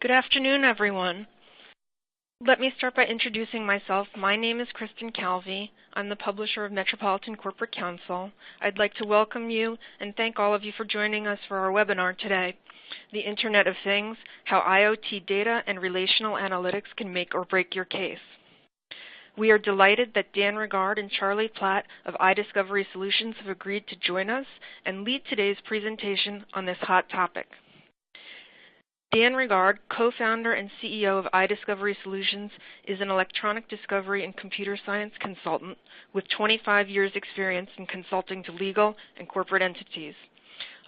Good afternoon, everyone. Let me start by introducing myself. My name is Kristen Calvi. I'm the publisher of Metropolitan Corporate Counsel. I'd like to welcome you and thank all of you for joining us for our webinar today, The Internet of Things, How IoT Data and Relational Analytics Can Make or Break Your Case. We are delighted that Dan Regard and Charlie Platt of iDiscovery Solutions have agreed to join us and lead today's presentation on this hot topic. Dan Regard, co-founder and CEO of iDiscovery Solutions, is an electronic discovery and computer science consultant with 25 years' experience in consulting to legal and corporate entities.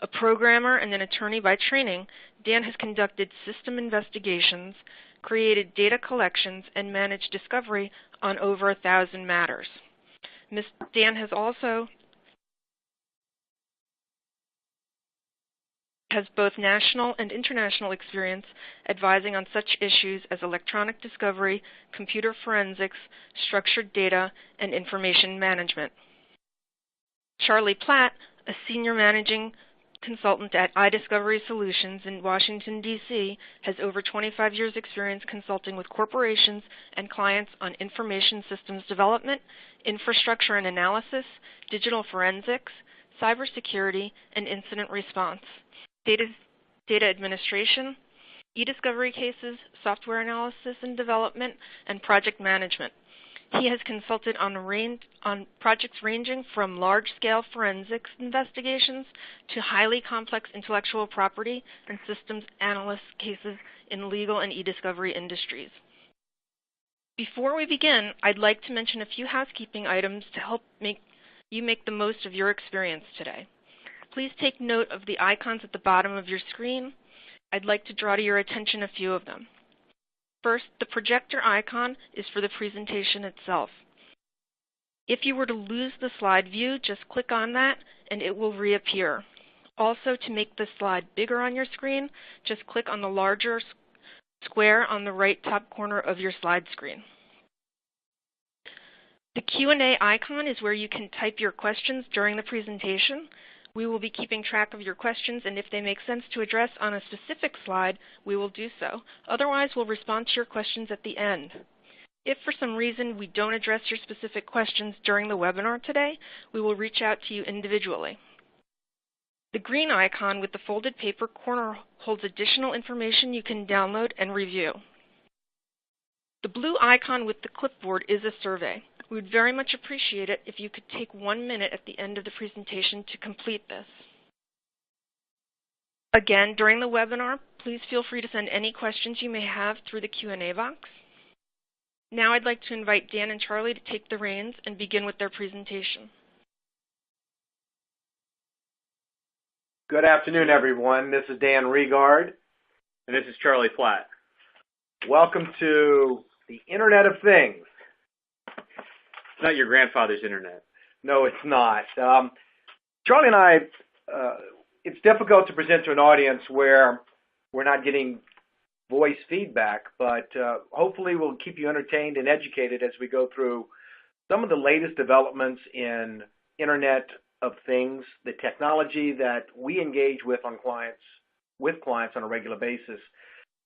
A programmer and an attorney by training, Dan has conducted system investigations, created data collections, and managed discovery on over 1,000 matters. Dan has both national and international experience advising on such issues as electronic discovery, computer forensics, structured data, and information management. Charlie Platt, a senior managing consultant at iDiscovery Solutions in Washington, D.C., has over 25 years' experience consulting with corporations and clients on information systems development, infrastructure and analysis, digital forensics, cybersecurity, and incident response, data administration, e-discovery cases, software analysis and development, and project management. He has consulted on projects ranging from large-scale forensics investigations to highly complex intellectual property and systems analyst cases in legal and e-discovery industries. Before we begin, I'd like to mention a few housekeeping items to help you make the most of your experience today. Please take note of the icons at the bottom of your screen. I'd like to draw to your attention a few of them. First, the projector icon is for the presentation itself. If you were to lose the slide view, just click on that and it will reappear. Also, to make the slide bigger on your screen, just click on the larger square on the right top corner of your slide screen. The Q&A icon is where you can type your questions during the presentation. We will be keeping track of your questions, and if they make sense to address on a specific slide, we will do so. Otherwise, we'll respond to your questions at the end. If for some reason we don't address your specific questions during the webinar today, we will reach out to you individually. The green icon with the folded paper corner holds additional information you can download and review. The blue icon with the clipboard is a survey. We would very much appreciate it if you could take 1 minute at the end of the presentation to complete this. Again, during the webinar, please feel free to send any questions you may have through the Q&A box. Now I'd like to invite Dan and Charlie to take the reins and begin with their presentation. Good afternoon, everyone. This is Dan Regard. And this is Charlie Platt. Welcome to the Internet of Things. It's not your grandfather's internet. No, it's not. Charlie and I, it's difficult to present to an audience where we're not getting voice feedback, but hopefully we'll keep you entertained and educated as we go through some of the latest developments in Internet of Things, the technology that we engage with clients on a regular basis.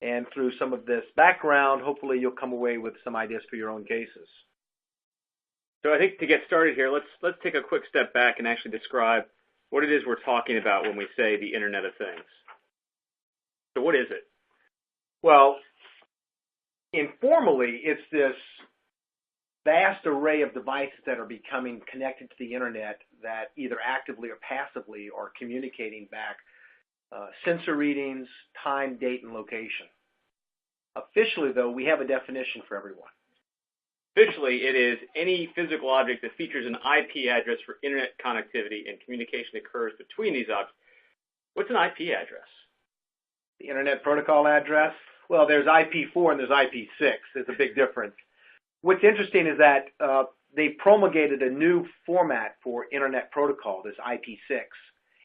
And through some of this background, hopefully you'll come away with some ideas for your own cases. So I think to get started here, let's take a quick step back and actually describe what it is we're talking about when we say the Internet of Things. So what is it? Well, informally, it's this vast array of devices that are becoming connected to the Internet that either actively or passively are communicating back sensor readings, time, date, and location. Officially, though, we have a definition for everyone. Officially, it is any physical object that features an IP address for Internet connectivity and communication occurs between these objects. What's an IP address? The Internet Protocol address? Well, there's IP4 and there's IP6. There's a big difference. What's interesting is that they promulgated a new format for Internet Protocol, this IP6,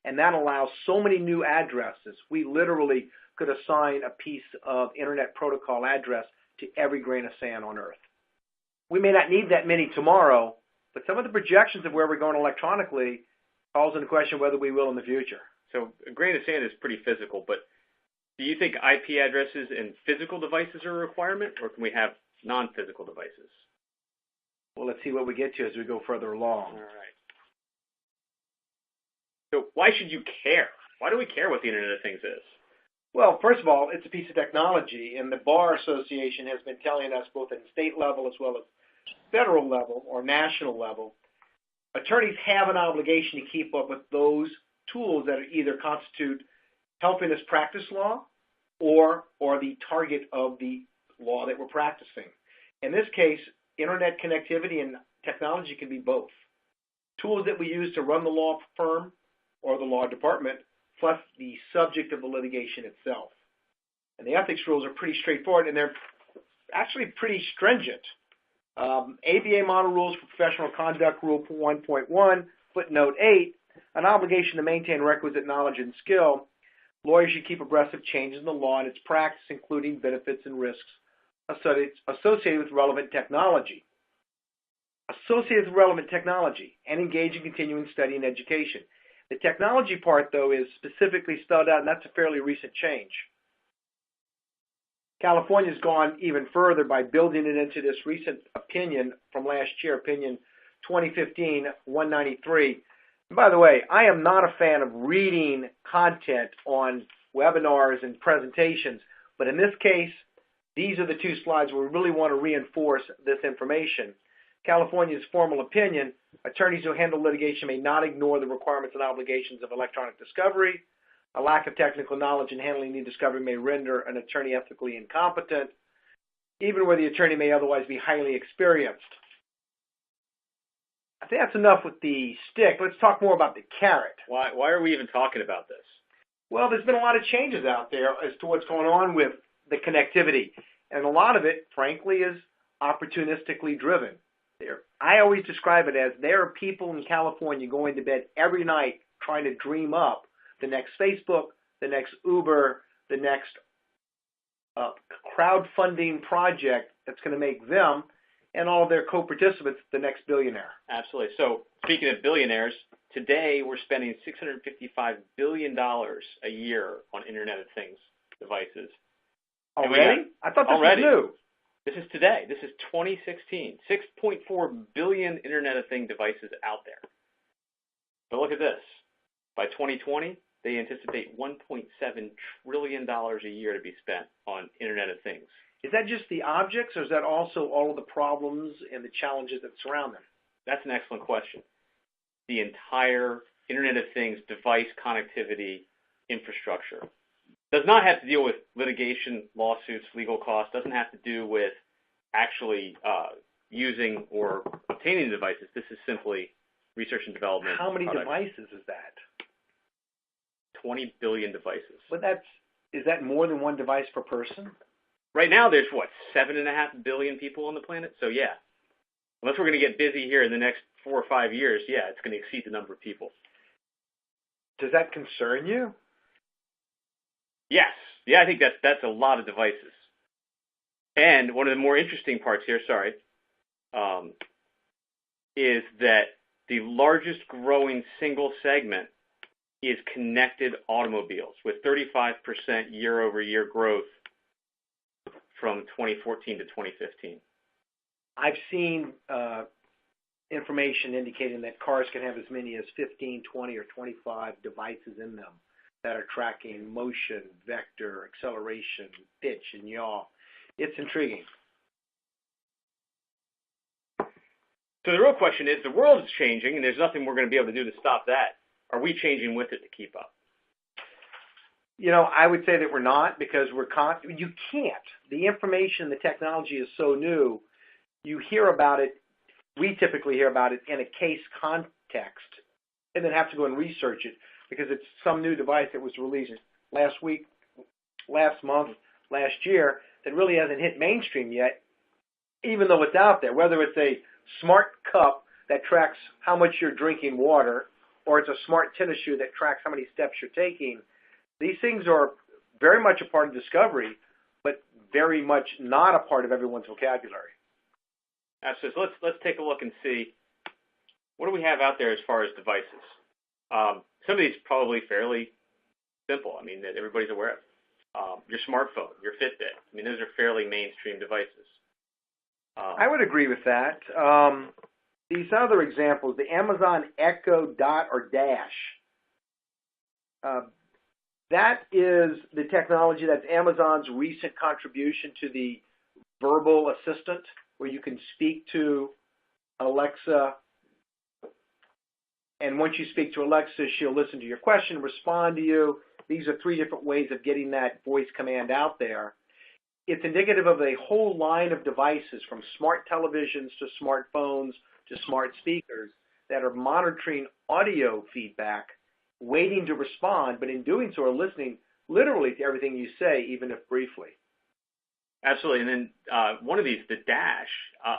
and that allows so many new addresses. We literally could assign a piece of Internet Protocol address to every grain of sand on Earth. We may not need that many tomorrow, but some of the projections of where we're going electronically calls into question whether we will in the future. So a grain of sand is pretty physical, but Do you think IP addresses and physical devices are a requirement, or can we have non-physical devices? Well, let's see what we get to as we go further along. All right. So why should you care? Why do we care what the Internet of Things is? Well, first of all, it's a piece of technology, and the Bar Association has been telling us both at state level as well as federal level or national level, attorneys have an obligation to keep up with those tools that either constitute helping us practice law or the target of the law that we're practicing. In this case, internet connectivity and technology can be both. Tools that we use to run the law firm or the law department, plus the subject of the litigation itself. And the ethics rules are pretty straightforward, and they're actually pretty stringent. ABA Model Rules for Professional Conduct, Rule 1.1, footnote 8, an obligation to maintain requisite knowledge and skill. Lawyers should keep abreast of changes in the law and its practice, including benefits and risks associated with relevant technology. Associated with relevant technology, and engage in continuing study and education. The technology part, though, is specifically spelled out, and that's a fairly recent change. California's gone even further by building it into this recent opinion from last year, opinion 2015-193. And by the way, I am not a fan of reading content on webinars and presentations, but in this case, these are the two slides where we really want to reinforce this information. California's formal opinion, attorneys who handle litigation may not ignore the requirements and obligations of electronic discovery. A lack of technical knowledge in handling the discovery may render an attorney ethically incompetent, even where the attorney may otherwise be highly experienced. I think that's enough with the stick. Let's talk more about the carrot. Why are we even talking about this? Well, there's been a lot of changes out there as to what's going on with the connectivity. And a lot of it, frankly, is opportunistically driven. I always describe it as there are people in California going to bed every night trying to dream up the next Facebook, the next Uber, the next crowdfunding project that's going to make them and all of their co-participants the next billionaire. Absolutely. So speaking of billionaires, today we're spending $655 billion a year on Internet of Things devices. Already? I thought this was new. This is today. This is 2016. 6.4 billion Internet of Things devices out there. But look at this. By 2020, they anticipate $1.7 trillion a year to be spent on Internet of Things. Is that just the objects, or is that also all of the problems and the challenges that surround them? That's an excellent question. The entire Internet of Things device connectivity infrastructure does not have to deal with litigation, lawsuits, legal costs, doesn't have to do with actually using or obtaining the devices. This is simply research and development. How many products. devices is that? 20 billion devices. But is that more than one device per person? Right now, there's, 7.5 billion people on the planet? So, yeah. Unless we're going to get busy here in the next 4 or 5 years, yeah, it's going to exceed the number of people. Does that concern you? Yes. Yeah, I think that's a lot of devices. And one of the more interesting parts here, is that the largest growing single segment is connected automobiles, with 35% year-over-year growth from 2014 to 2015. I've seen information indicating that cars can have as many as 15, 20, or 25 devices in them that are tracking motion, vector, acceleration, pitch, and yaw. It's intriguing. So the real question is, the world is changing, and there's nothing we're going to be able to do to stop that. Are we changing with it to keep up? You know, I would say that we're not, because you can't. The information, the technology is so new. You hear about it, we typically hear about it in a case context, and then have to go and research it, because it's some new device that was released last week, last month, last year, that really hasn't hit mainstream yet, even though it's out there. Whether it's a smart cup that tracks how much you're drinking water, or it's a smart tennis shoe that tracks how many steps you're taking, these things are very much a part of discovery, but very much not a part of everyone's vocabulary. Absolutely. So let's take a look and see, what do we have out there as far as devices? Some of these probably fairly simple, that everybody's aware of. your smartphone, your Fitbit. I mean, those are fairly mainstream devices. I would agree with that. These other examples, the Amazon Echo Dot or Dash, that is the technology that's Amazon's recent contribution to the verbal assistant, where you can speak to Alexa, and once you speak to Alexa, she'll listen to your question, respond to you. These are 3 different ways of getting that voice command out there. It's indicative of a whole line of devices, from smart televisions to smartphones to smart speakers, that are monitoring audio feedback, waiting to respond, but in doing so are listening literally to everything you say, even if briefly. Absolutely. And then one of these, the Dash,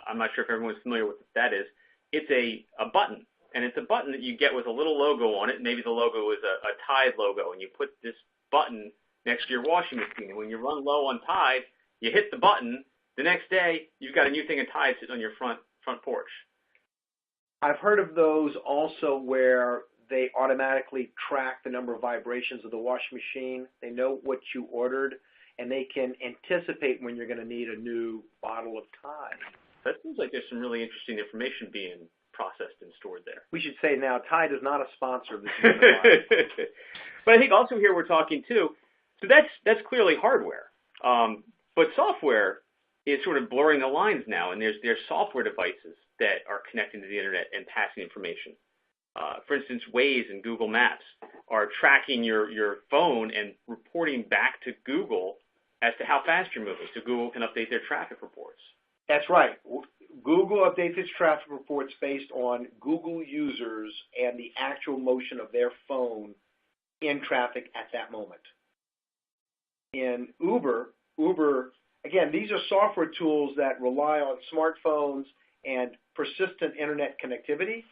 I'm not sure if everyone's familiar with what that is. It's a button, and it's a button that you get with a little logo on it. Maybe the logo is a Tide logo, and you put this button next to your washing machine. And when you run low on Tide, you hit the button. The next day, you've got a new thing of Tide sitting on your front porch. I've heard of those also where they automatically track the number of vibrations of the washing machine. They know what you ordered, and they can anticipate when you're going to need a new bottle of Tide. That seems like there's some really interesting information being processed and stored there. We should say now, Tide is not a sponsor of this. But I think also here we're talking too, so that's clearly hardware. But software is sort of blurring the lines now, and there's software devices that are connecting to the internet and passing information. For instance, Waze and Google Maps are tracking your phone and reporting back to Google as to how fast you're moving, so Google can update their traffic reports. That's right. Google updates its traffic reports based on Google users and the actual motion of their phone in traffic at that moment. In Uber, again, these are software tools that rely on smartphones and persistent internet connectivity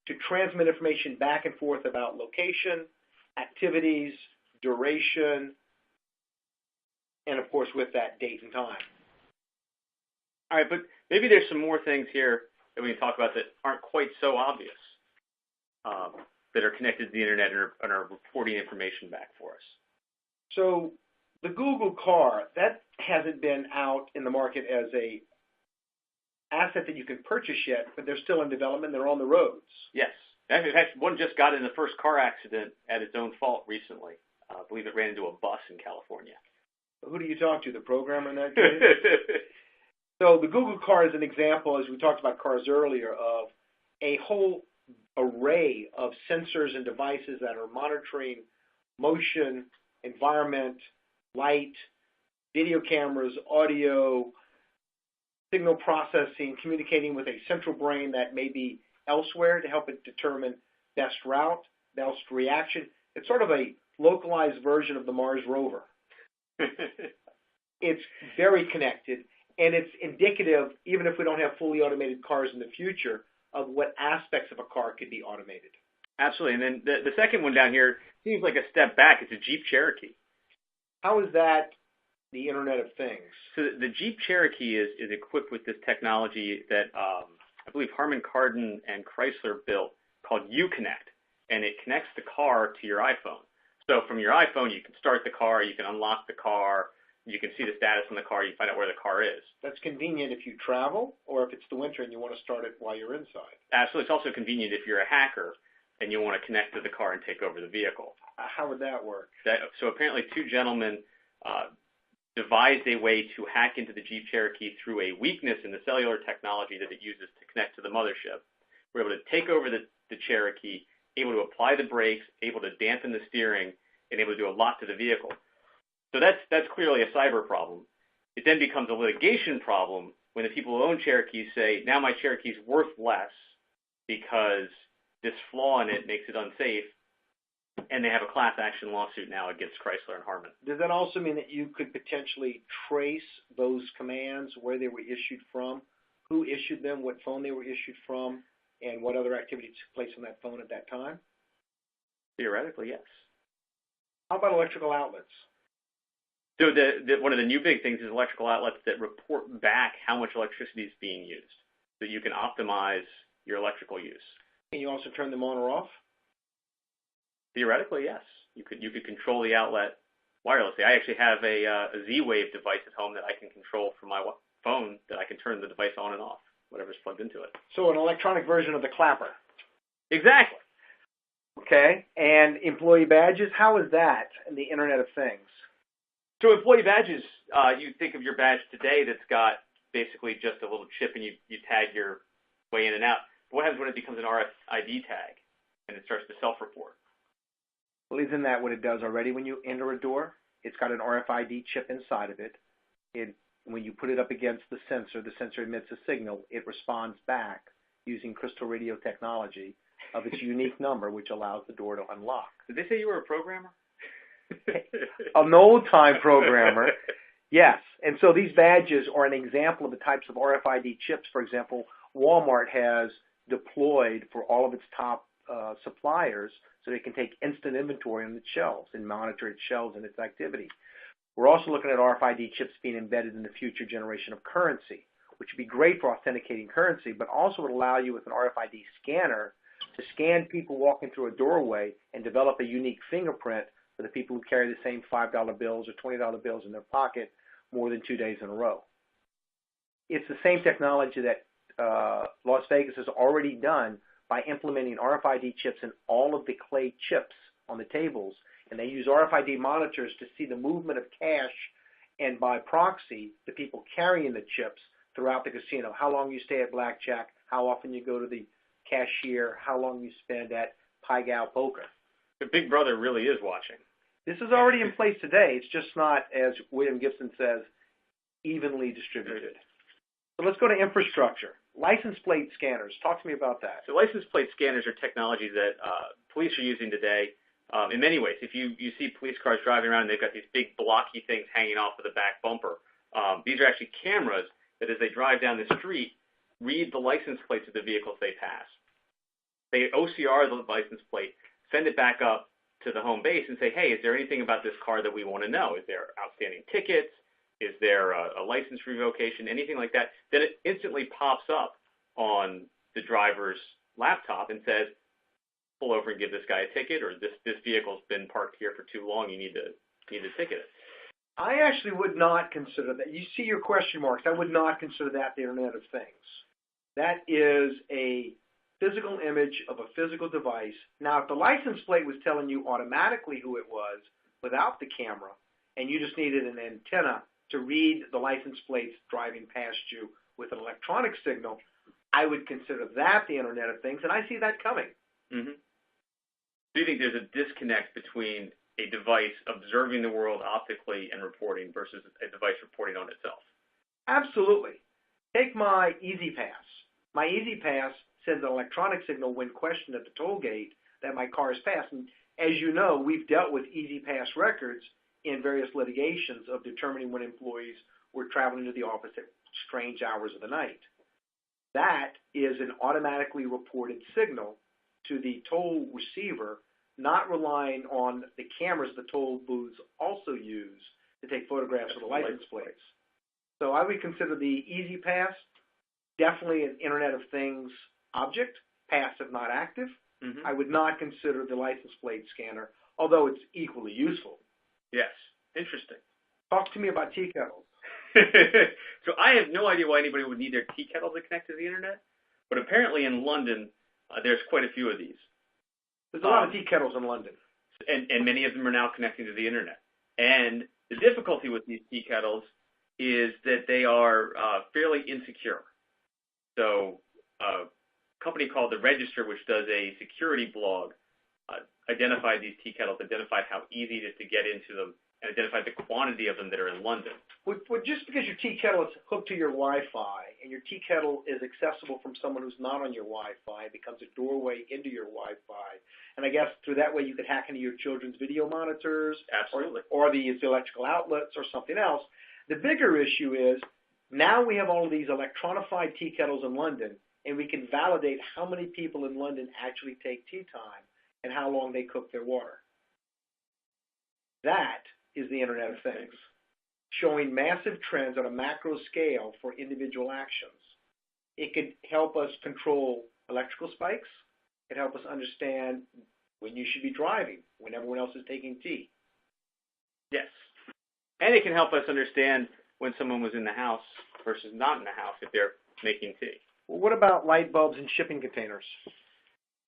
to transmit information back and forth about location, activities, duration, and of course with that, date and time. All right, but maybe there's some more things here that we can talk about that aren't quite so obvious, that are connected to the internet and are reporting information back for us. So the Google car, that hasn't been out in the market as a asset that you can purchase yet, but they're still in development. They're on the roads. Yes. In fact, one just got in the first car accident at its own fault recently. I believe it ran into a bus in California. Who do you talk to, the programmer in that case? So the Google car is an example, as we talked about cars earlier, of a whole array of sensors and devices that are monitoring motion, environment, light, video cameras, audio, signal processing, communicating with a central brain that may be elsewhere to help it determine best route, best reaction. It's sort of a localized version of the Mars rover. It's very connected, and it's indicative, even if we don't have fully automated cars in the future, of what aspects of a car could be automated. Absolutely. And then the second one down here seems like a step back. It's a Jeep Cherokee. How is that the Internet of Things? So the Jeep Cherokee is equipped with this technology that I believe Harman Kardon and Chrysler built called Uconnect, and it connects the car to your iPhone. So from your iPhone, you can start the car, you can unlock the car, you can see the status on the car, you can find out where the car is. That's convenient if you travel, or if it's the winter and you want to start it while you're inside. Absolutely. It's also convenient if you're a hacker and you want to connect to the car and take over the vehicle. How would that work? So apparently 2 gentlemen devised a way to hack into the Jeep Cherokee through a weakness in the cellular technology that it uses to connect to the mothership. We're able to take over the Cherokee, able to apply the brakes, able to dampen the steering, and able to do a lot to the vehicle. So that's clearly a cyber problem. It then becomes a litigation problem when the people who own Cherokees say, now my Cherokee's worth less because this flaw in it makes it unsafe, and they have a class action lawsuit now against Chrysler and Harman. Does that also mean that you could potentially trace those commands, where they were issued from, who issued them, what phone they were issued from, and what other activity took place on that phone at that time? Theoretically, yes. How about electrical outlets? So one of the new big things is electrical outlets that report back how much electricity is being used, so you can optimize your electrical use. Can you also turn them on or off? Theoretically, yes. You could control the outlet wirelessly. I actually have a Z-Wave device at home that I can control from my phone that I can turn the device on and off, whatever's plugged into it. So an electronic version of the clapper. Exactly. Okay. And employee badges, how is that in the Internet of Things? So employee badges, you think of your badge today that's got basically just a little chip and you tag your way in and out. But what happens when it becomes an RFID tag and it starts to self-report? Well, isn't that what it does already when you enter a door? It's got an RFID chip inside of it. When you put it up against the sensor emits a signal. It responds back using crystal radio technology of its unique number, which allows the door to unlock. Did they say you were a programmer? An old-time programmer, yes. And so these badges are an example of the types of RFID chips. For example, Walmart has deployed for all of its top suppliers so they can take instant inventory on its shelves and monitor its shelves and its activity. We're also looking at RFID chips being embedded in the future generation of currency, which would be great for authenticating currency, but also would allow you with an RFID scanner to scan people walking through a doorway and develop a unique fingerprint for the people who carry the same $5 bills or $20 bills in their pocket more than 2 days in a row. It's the same technology that Las Vegas has already done by implementing RFID chips in all of the clay chips on the tables, and they use RFID monitors to see the movement of cash and by proxy the people carrying the chips throughout the casino, how long you stay at blackjack, how often you go to the cashier, how long you spend at Pai Gow poker. The Big Brother really is watching. This is already in place today. It's just not, as William Gibson says, evenly distributed. So let's go to infrastructure. License plate scanners. Talk to me about that. So license plate scanners are technology that police are using today in many ways. If you see police cars driving around and they've got these big blocky things hanging off of the back bumper, these are actually cameras that as they drive down the street, read the license plates of the vehicles they pass. They OCR the license plate, send it back up to the home base and say, hey, is there anything about this car that we want to know? Is there outstanding tickets? Is there a license revocation? Anything like that? Then it instantly pops up on the driver's laptop and says, pull over and give this guy a ticket, or this vehicle's been parked here for too long, you need to ticket it. I actually would not consider that. You see your question marks. I would not consider that the Internet of Things. That is a physical image of a physical device. Now, if the license plate was telling you automatically who it was without the camera, and you just needed an antenna to read the license plates driving past you with an electronic signal, I would consider that the Internet of Things, and I see that coming. Mm-hmm. Do you think there's a disconnect between a device observing the world optically and reporting versus a device reporting on itself? Absolutely. Take my Easy Pass. My Easy Pass sends an electronic signal when questioned at the toll gate that my car is passed. And as you know, we've dealt with Easy Pass records in various litigations of determining when employees were traveling to the office at strange hours of the night. That is an automatically reported signal to the toll receiver, not relying on the cameras the toll booths also use to take photographs of the license plates. So I would consider the Easy Pass definitely an Internet of Things object, passive, not active. Mm-hmm. I would not consider the license plate scanner, although it's equally useful. Yes. Interesting. Talk to me about tea kettles. So I have no idea why anybody would need their tea kettle to connect to the Internet, but apparently in London, there's quite a few of these. There's a lot of tea kettles in London. And many of them are now connecting to the Internet. And the difficulty with these tea kettles is that they are fairly insecure. So a company called The Register, which does a security blog, identified these tea kettles, identified how easy it is to get into them, and identified the quantity of them that are in London. Well, just because your tea kettle is hooked to your Wi-Fi and your tea kettle is accessible from someone who's not on your Wi-Fi, it becomes a doorway into your Wi-Fi. And I guess through that way you could hack into your children's video monitors. Absolutely. Or these electrical outlets or something else. The bigger issue is now we have all of these electronified tea kettles in London, and we can validate how many people in London actually take tea time and how long they cook their water. That is the Internet of Things, showing massive trends on a macro scale for individual actions. It could help us control electrical spikes. It could help us understand when you should be driving, when everyone else is taking tea. Yes. And it can help us understand when someone was in the house versus not in the house if they're making tea. Well, what about light bulbs and shipping containers?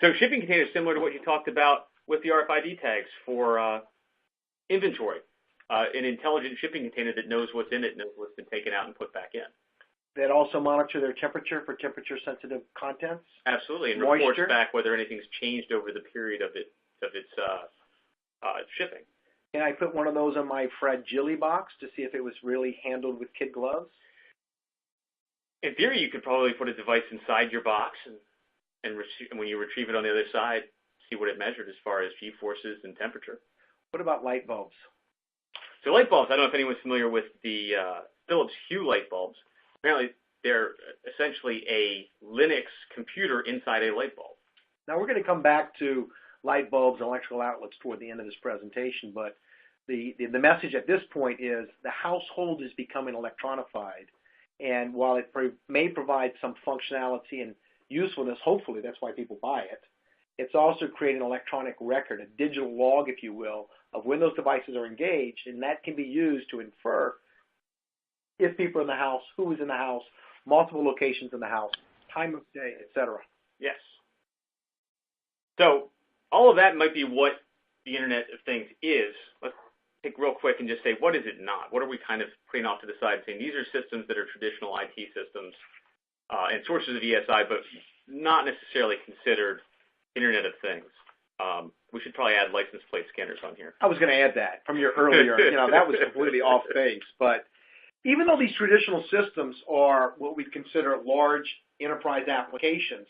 So shipping containers, similar to what you talked about with the RFID tags for inventory. An intelligent shipping container that knows what's in it, knows what's been taken out and put back in. That also monitor their temperature for temperature-sensitive contents? Absolutely, and moisture? reports back whether anything's changed over the period of its shipping. Can I put one of those on my fragile box to see if it was really handled with kid gloves? In theory, you could probably put a device inside your box and when you retrieve it on the other side, see what it measured as far as G-forces and temperature. What about light bulbs? So light bulbs, I don't know if anyone's familiar with the Philips Hue light bulbs. Apparently, they're essentially a Linux computer inside a light bulb. Now, we're going to come back to light bulbs and electrical outlets toward the end of this presentation, but the message at this point is the household is becoming electronified, and while it may provide some functionality and usefulness, hopefully that's why people buy it, it's also creating an electronic record, a digital log, if you will, of when those devices are engaged, and that can be used to infer if people are in the house, who is in the house, multiple locations in the house, time of day, etc. Yes. So all of that might be what the Internet of Things is. Let's take real quick and just say, what is it not? What are we kind of putting off to the side, saying these are systems that are traditional IT systems and sources of ESI, but not necessarily considered Internet of Things. We should probably add license plate scanners on here. I was going to add that from your earlier, that was completely off base. But even though these traditional systems are what we consider large enterprise applications,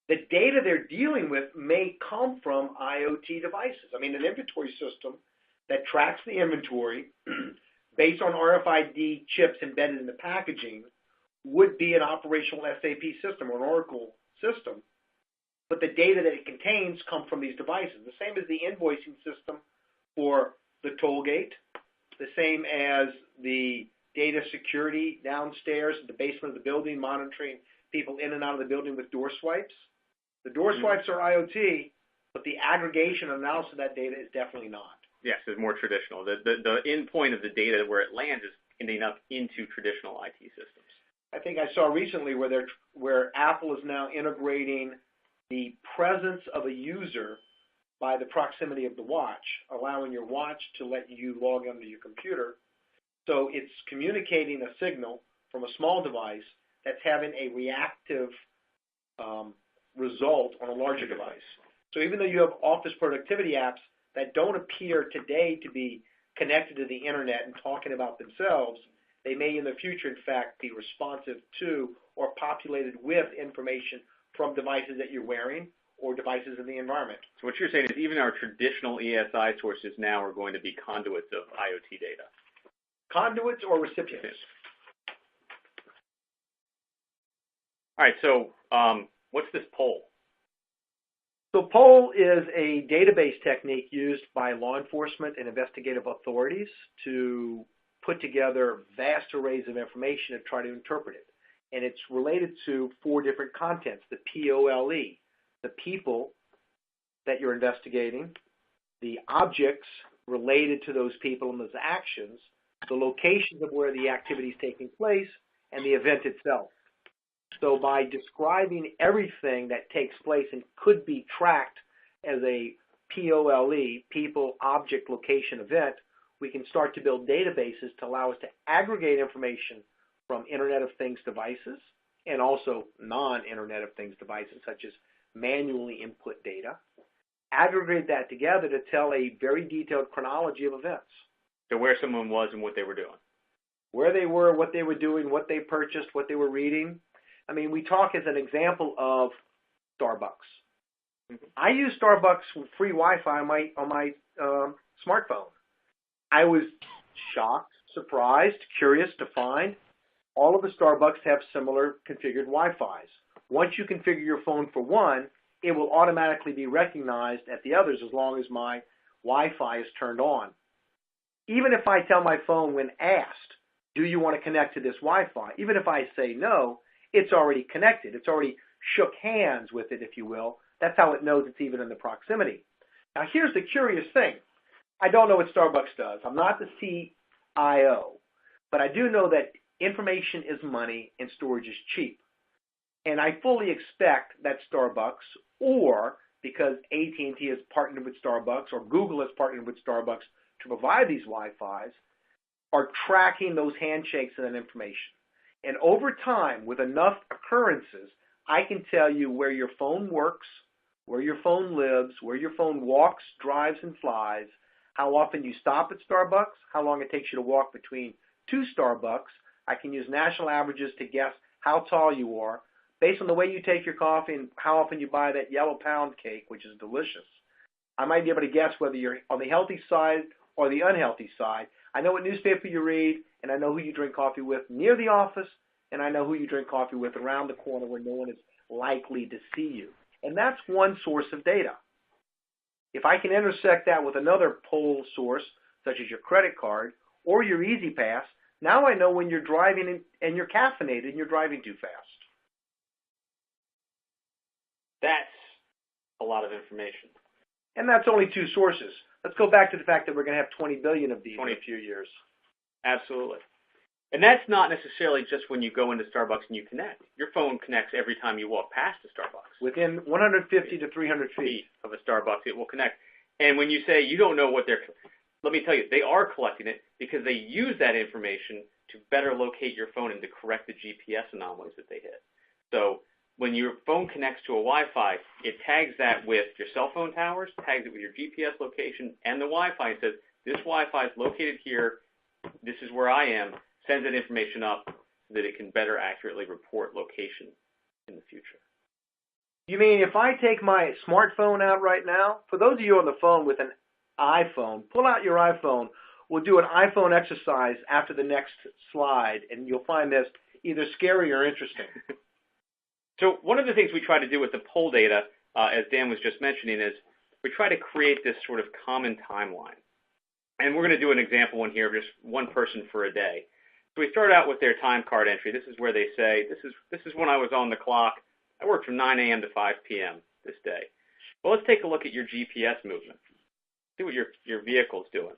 the data they're dealing with may come from IoT devices. I mean, an inventory system that tracks the inventory based on RFID chips embedded in the packaging would be an operational SAP system or an Oracle system. But the data that it contains come from these devices. The same as the invoicing system for the toll gate, the same as the data security downstairs at the basement of the building, monitoring people in and out of the building with door swipes. The door swipes are IoT, but the aggregation and analysis of that data is definitely not. Yes, it's more traditional. The end point of the data where it lands is ending up into traditional IT systems. I think I saw recently where Apple is now integrating the presence of a user by the proximity of the watch, allowing your watch to let you log onto your computer. So it's communicating a signal from a small device that's having a reactive result on a larger device. So even though you have office productivity apps that don't appear today to be connected to the internet and talking about themselves, they may in the future, in fact, be responsive to or populated with information from devices that you're wearing or devices in the environment. So what you're saying is even our traditional ESI sources now are going to be conduits of IoT data. Conduits or recipients? All right, so what's this poll? So poll is a database technique used by law enforcement and investigative authorities to put together vast arrays of information and try to interpret it. And it's related to 4 different contents, the POLE, the people that you're investigating, the objects related to those people and those actions, the locations of where the activity is taking place, and the event itself. So by describing everything that takes place and could be tracked as a POLE, people, object, location, event, we can start to build databases to allow us to aggregate information from Internet of Things devices and also non-Internet of Things devices, such as manually input data, aggregate that together to tell a very detailed chronology of events. So where someone was and what they were doing. Where they were, what they were doing, what they purchased, what they were reading. I mean, we talk as an example of Starbucks. Mm-hmm. I use Starbucks with free Wi-Fi on my smartphone. I was shocked, surprised, curious to find all of the Starbucks have similar configured Wi-Fis. Once you configure your phone for one, it will automatically be recognized at the others as long as my Wi-Fi is turned on. Even if I tell my phone when asked, do you want to connect to this Wi-Fi? Even if I say no, it's already connected. It's already shook hands with it, if you will. That's how it knows it's even in the proximity. Now, here's the curious thing. I don't know what Starbucks does. I'm not the CIO, but I do know that information is money and storage is cheap. And I fully expect that Starbucks, or because AT&T has partnered with Starbucks or Google has partnered with Starbucks to provide these Wi-Fis, are tracking those handshakes and that information. And over time, with enough occurrences, I can tell you where your phone works, where your phone lives, where your phone walks, drives, and flies, how often you stop at Starbucks, how long it takes you to walk between two Starbucks. I can use national averages to guess how tall you are, based on the way you take your coffee and how often you buy that yellow pound cake, which is delicious. I might be able to guess whether you're on the healthy side or the unhealthy side. I know what newspaper you read, and I know who you drink coffee with near the office, and I know who you drink coffee with around the corner where no one is likely to see you. And that's one source of data. If I can intersect that with another poll source, such as your credit card or your Easy Pass, now I know when you're driving and you're caffeinated and you're driving too fast. That's a lot of information. And that's only two sources. Let's go back to the fact that we're going to have 20 billion of these in a few years. Absolutely. And that's not necessarily just when you go into Starbucks and you connect. Your phone connects every time you walk past a Starbucks. Within 150 to 300 feet of a Starbucks, it will connect. And when you say you don't know what let me tell you, they are collecting it because they use that information to better locate your phone and to correct the GPS anomalies that they hit. So when your phone connects to a Wi-Fi, it tags that with your cell phone towers, tags it with your GPS location and the Wi-Fi, and says, this Wi-Fi is located here, this is where I am, sends that information up so that it can better accurately report location in the future. You mean if I take my smartphone out right now, for those of you on the phone with an iPhone, pull out your iPhone. We'll do an iPhone exercise after the next slide, and you'll find this either scary or interesting. So one of the things we try to do with the poll data, as Dan was just mentioning, is we try to create this sort of common timeline. And we're going to do an example one here of just one person for a day. So we start out with their time card entry. This is where they say, this is when I was on the clock. I worked from 9 a.m. to 5 p.m. this day. Well, let's take a look at your GPS movement. See what your vehicle's doing.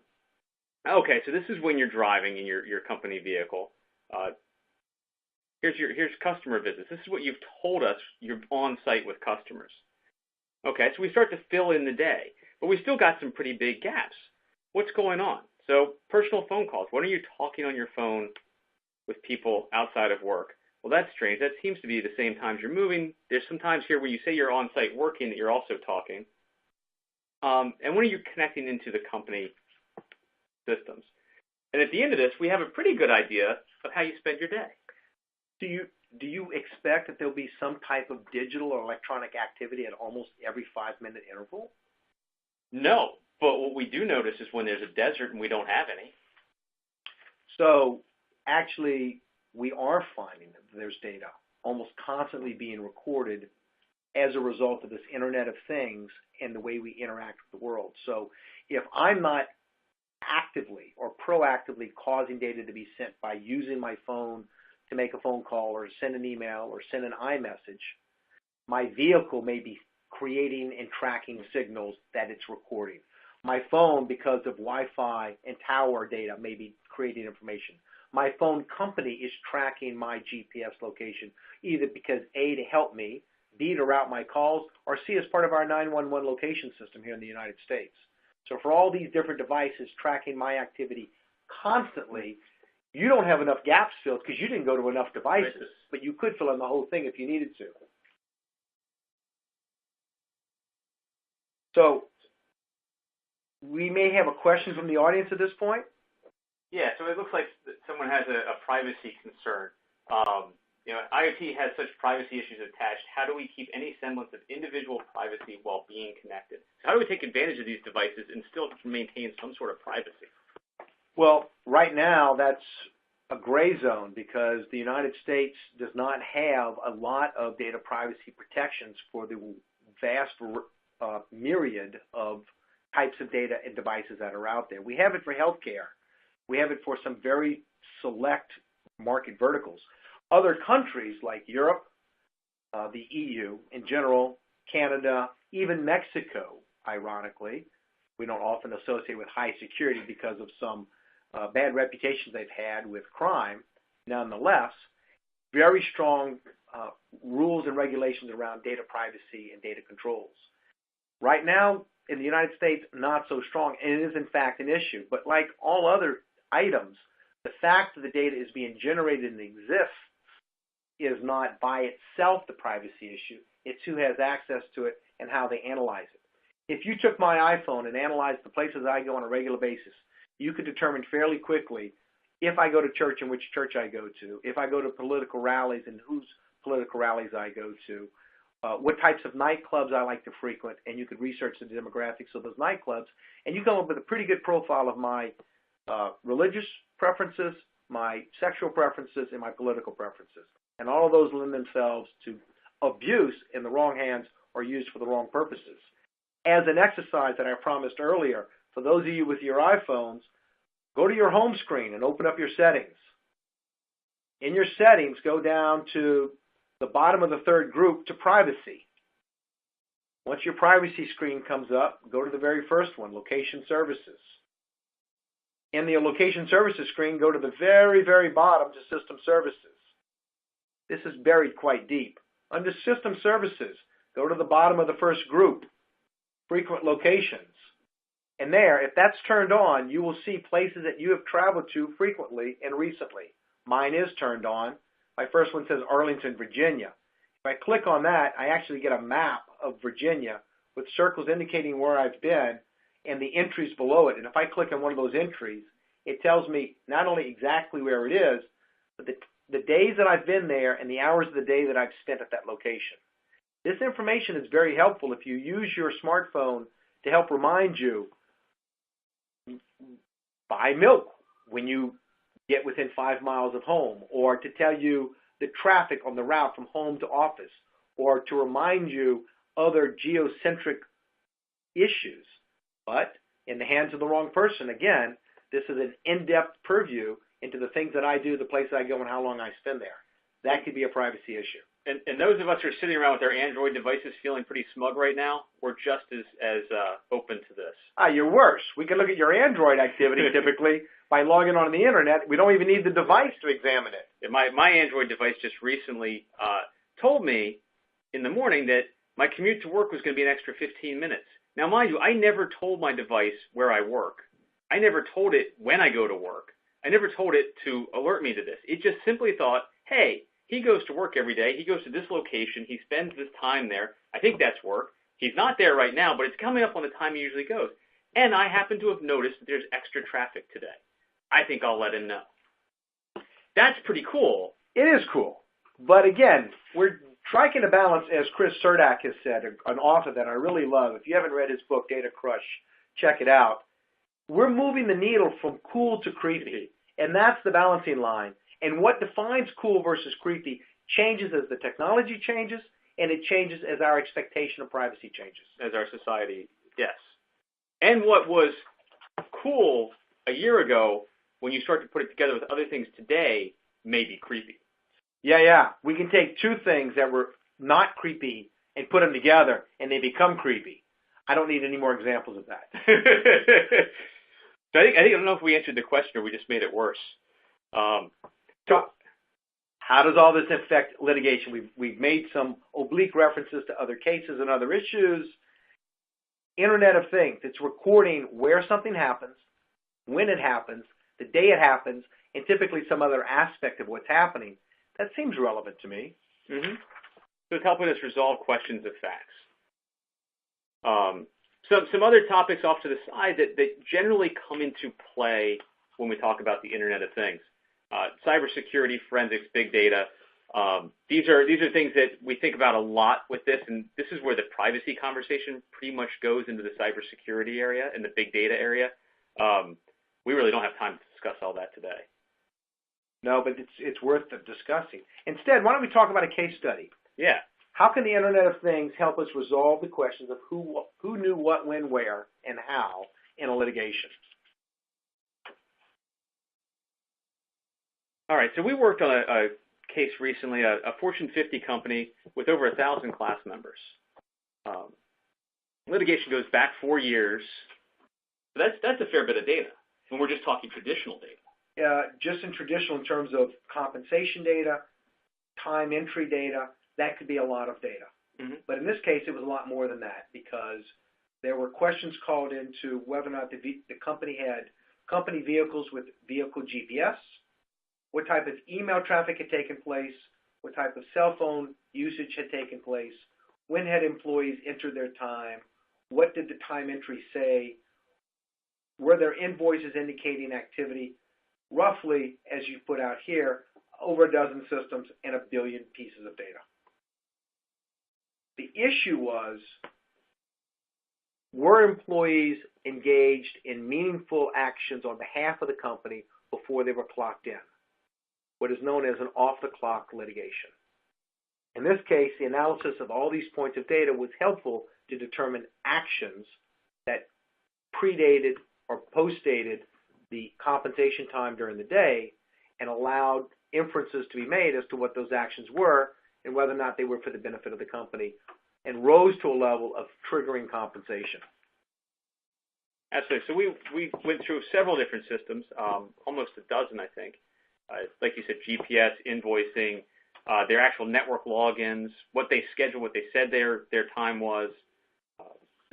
Okay, so this is when you're driving in your company vehicle. Here's customer visits. This is what you've told us you're on site with customers. Okay, so we start to fill in the day, but we still got some pretty big gaps. What's going on? So personal phone calls. When are you talking on your phone with people outside of work? Well, that's strange. That seems to be the same times you're moving. There's some times here when you say you're on site working that you're also talking. And when are you connecting into the company systems? And at the end of this, we have a pretty good idea of how you spend your day. Do you expect that there'll be some type of digital or electronic activity at almost every 5-minute interval? No, but what we do notice is when there's a desert and we don't have any. So actually, we are finding that there's data almost constantly being recorded as a result of this Internet of Things and the way we interact with the world. So if I'm not actively or proactively causing data to be sent by using my phone to make a phone call or send an email or send an iMessage, my vehicle may be creating and tracking signals that it's recording. My phone, because of Wi-Fi and tower data, may be creating information. My phone company is tracking my GPS location, either because A, to help me, B, to route my calls, or C, as part of our 911 location system here in the United States. So for all these different devices tracking my activity constantly, you don't have enough gaps filled because you didn't go to enough devices, but you could fill in the whole thing if you needed to. So we may have a question from the audience at this point. Yeah, so it looks like someone has a privacy concern. IoT has such privacy issues attached. How do we keep any semblance of individual privacy while being connected? So how do we take advantage of these devices and still maintain some sort of privacy? Well, right now that's a gray zone because the United States does not have a lot of data privacy protections for the vast myriad of types of data and devices that are out there. We have it for healthcare. We have it for some very select market verticals. Other countries like Europe, the EU in general, Canada, even Mexico, ironically, we don't often associate with high security because of some bad reputations they've had with crime. Nonetheless, very strong rules and regulations around data privacy and data controls. Right now, in the United States, not so strong, and it is in fact an issue. But like all other items, the fact that the data is being generated and exists is not by itself the privacy issue. It's who has access to it and how they analyze it. If you took my iPhone and analyzed the places I go on a regular basis, you could determine fairly quickly if I go to church and which church I go to, if I go to political rallies and whose political rallies I go to, what types of nightclubs I like to frequent, and you could research the demographics of those nightclubs, and you come up with a pretty good profile of my religious preferences, my sexual preferences, and my political preferences. And all of those lend themselves to abuse in the wrong hands or used for the wrong purposes. As an exercise that I promised earlier, for those of you with your iPhones, go to your home screen and open up your settings. In your settings, go down to the bottom of the third group to privacy. Once your privacy screen comes up, go to the very first one, location services. In the location services screen, go to the very, very bottom to system services. This is buried quite deep. Under system services, go to the bottom of the first group, frequent locations. And there, if that's turned on, you will see places that you have traveled to frequently and recently. Mine is turned on. My first one says Arlington, Virginia. If I click on that, I actually get a map of Virginia with circles indicating where I've been and the entries below it. And if I click on one of those entries, it tells me not only exactly where it is, but the days that I've been there and the hours of the day that I've spent at that location. This information is very helpful if you use your smartphone to help remind you, buy milk when you get within 5 miles of home, or to tell you the traffic on the route from home to office, or to remind you other geocentric issues. But in the hands of the wrong person, again, this is an in-depth purview into the things that I do, the places I go, and how long I spend there. That could be a privacy issue. And those of us who are sitting around with their Android devices feeling pretty smug right now, we're just as open to this. You're worse. We can look at your Android activity typically by logging on the internet. We don't even need the device to examine it. My Android device just recently told me in the morning that my commute to work was going to be an extra 15 minutes. Now, mind you, I never told my device where I work. I never told it when I go to work. I never told it to alert me to this. It just simply thought, hey, he goes to work every day. He goes to this location. He spends this time there. I think that's work. He's not there right now, but it's coming up on the time he usually goes. And I happen to have noticed that there's extra traffic today. I think I'll let him know. That's pretty cool. It is cool. But again, we're striking a balance, as Chris Surdak has said, an author that I really love. If you haven't read his book, Data Crush, check it out. We're moving the needle from cool to creepy, and that's the balancing line. And what defines cool versus creepy changes as the technology changes, and it changes as our expectation of privacy changes. As our society, yes. And what was cool a year ago, when you start to put it together with other things today, may be creepy. Yeah. We can take two things that were not creepy and put them together, and they become creepy. I don't need any more examples of that. So I don't know if we answered the question or we just made it worse. So how does all this affect litigation? We've made some oblique references to other cases and other issues. Internet of Things, it's recording where something happens, when it happens, the day it happens, and typically some other aspect of what's happening. That seems relevant to me. Mm-hmm. So it's helping us resolve questions of facts. Some other topics off to the side that generally come into play when we talk about the Internet of Things. Cybersecurity, forensics, big data. These are things that we think about a lot with this, and this is where the privacy conversation pretty much goes into the cybersecurity area and the big data area. We really don't have time to discuss all that today. No, but it's worth discussing. Instead, why don't we talk about a case study? Yeah. How can the Internet of Things help us resolve the questions of who knew what, when, where, and how in a litigation? All right, so we worked on a case recently, a Fortune 50 company with over 1,000 class members. Litigation goes back 4 years. So that's a fair bit of data when we're just talking traditional data. Just in traditional in terms of compensation data, time entry data, that could be a lot of data. Mm-hmm. But in this case, it was a lot more than that because there were questions called into whether or not the company had company vehicles with vehicle GPS, what type of email traffic had taken place, what type of cell phone usage had taken place, when had employees entered their time, what did the time entry say, were there invoices indicating activity, roughly, as you put out here, over a dozen systems and 1 billion pieces of data. The issue was, were employees engaged in meaningful actions on behalf of the company before they were clocked in? What is known as an off-the-clock litigation. In this case, the analysis of all these points of data was helpful to determine actions that predated or postdated the compensation time during the day and allowed inferences to be made as to what those actions were and whether or not they were for the benefit of the company and rose to a level of triggering compensation. Absolutely. So we went through several different systems, almost a dozen, I think. Like you said, GPS, invoicing, their actual network logins, what they scheduled, what they said their time was.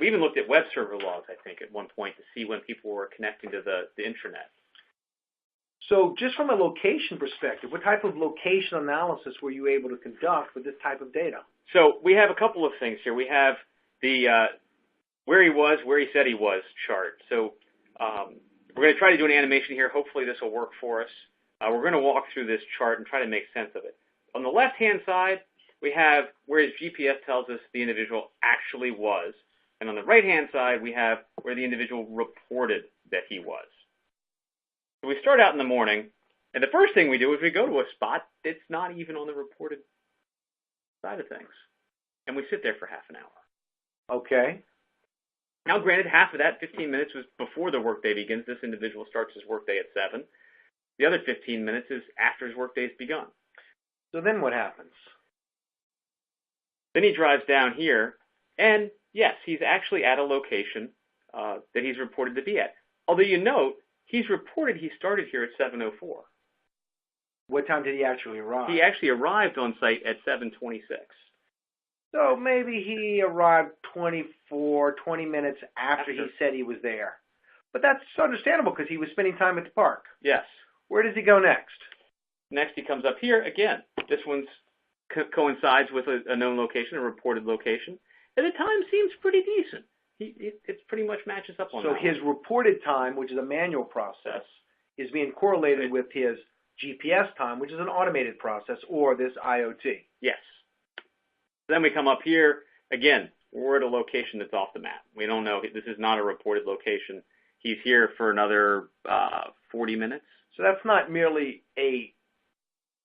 We even looked at web server logs, I think, at one point to see when people were connecting to the intranet. So just from a location perspective, what type of location analysis were you able to conduct with this type of data? So we have a couple of things here. We have the where he was, where he said he was chart. So we're going to try to do an animation here. Hopefully this will work for us. We're going to walk through this chart and try to make sense of it. On the left-hand side, we have where his GPS tells us the individual actually was. And on the right-hand side, we have where the individual reported that he was. So we start out in the morning, and the first thing we do is we go to a spot that's not even on the reported side of things. And we sit there for half an hour. Okay. Now, granted, half of that, 15 minutes, was before the workday begins. This individual starts his workday at 7. The other 15 minutes is after his workday's begun. So then what happens? Then he drives down here, and yes, he's actually at a location that he's reported to be at. Although you note, he's reported he started here at 7:04. What time did he actually arrive? He actually arrived on site at 7:26. So maybe he arrived 20 minutes after he said he was there. But that's understandable because he was spending time at the park. Yes. Where does he go next? Next he comes up here. Again, this one coincides with a known location, a reported location. And the time seems pretty decent. It pretty much matches up on that. So his reported time, which is a manual process, is being correlated with his GPS time, which is an automated process, or this IoT. Yes. Then we come up here. Again, we're at a location that's off the map. We don't know. This is not a reported location. He's here for another 40 minutes. So that's not merely a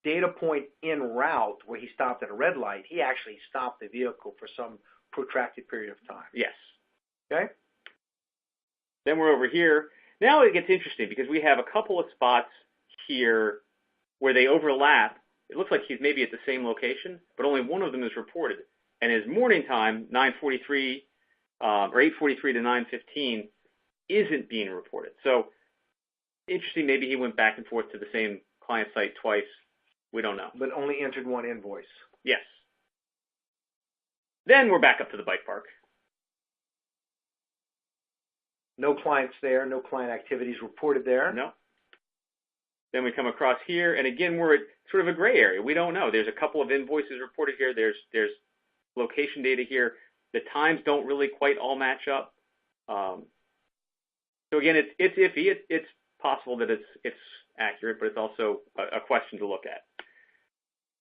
data point en route where he stopped at a red light. He actually stopped the vehicle for some protracted period of time. Yes. Okay? Then we're over here. Now it gets interesting because we have a couple of spots here where they overlap. It looks like he's maybe at the same location, but only one of them is reported. And his morning time, 9:43 or 8:43 to 9:15, isn't being reported. So interesting. Maybe he went back and forth to the same client site twice. We don't know. But only entered one invoice. Yes. Then we're back up to the bike park. No clients there, no client activities reported there. No. Then we come across here, and again, we're at sort of a gray area. We don't know. There's a couple of invoices reported here. There's location data here. The times don't really quite all match up. So again, it's iffy. It's possible that it's accurate, but it's also a question to look at.